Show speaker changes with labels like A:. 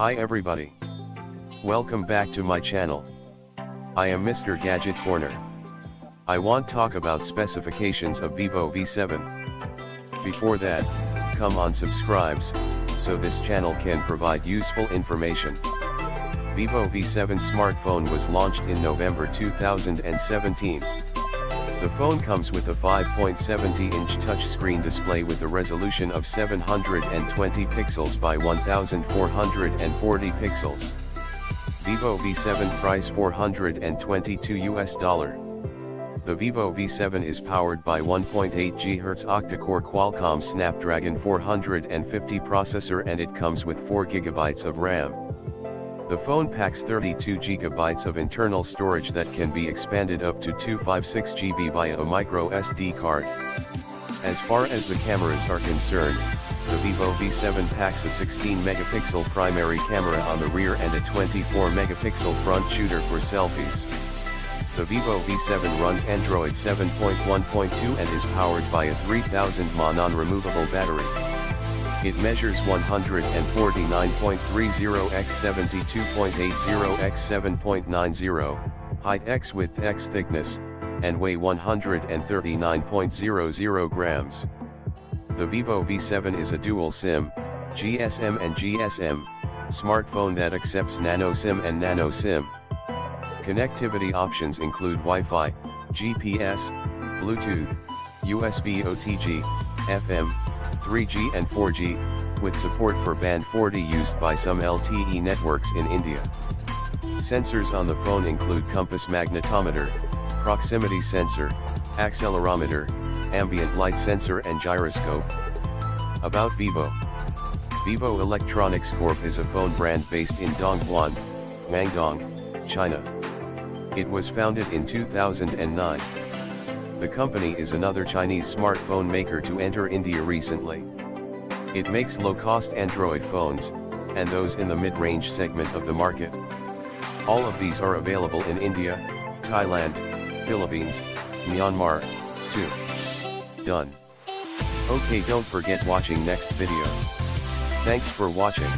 A: Hi everybody. Welcome back to my channel. I am Mr. Gadget Corner. I want talk about specifications of Vivo V7. Before that, come on subscribes, so this channel can provide useful information. Vivo V7 smartphone was launched in November 2017. The phone comes with a 5.70-inch touchscreen display with a resolution of 720 pixels by 1440 pixels. Vivo V7 price $422. The Vivo V7 is powered by 1.8 GHz octa-core Qualcomm Snapdragon 450 processor and it comes with 4 GB of RAM. The phone packs 32 GB of internal storage that can be expanded up to 256 GB via a micro SD card. As far as the cameras are concerned, the Vivo V7 packs a 16-megapixel primary camera on the rear and a 24-megapixel front shooter for selfies. The Vivo V7 runs Android 7.1.2 and is powered by a 3000 mAh non-removable battery. It measures 149.30 x 72.80 x 7.90, height x width x thickness, and weigh 139.00 grams. The Vivo V7 is a dual SIM, GSM and GSM, smartphone that accepts nano SIM and nano SIM. Connectivity options include Wi-Fi, GPS, Bluetooth, USB OTG, FM, 3G and 4G, with support for band 40 used by some LTE networks in India. Sensors on the phone include compass magnetometer, proximity sensor, accelerometer, ambient light sensor and gyroscope. About Vivo. Vivo Electronics Corp is a phone brand based in Dongguan, Guangdong, China. It was founded in 2009. The company is another Chinese smartphone maker to enter India recently. It makes low-cost Android phones, and those in the mid-range segment of the market. All of these are available in India, Thailand, Philippines, Myanmar, too. Done. Okay, don't forget watching next video. Thanks for watching.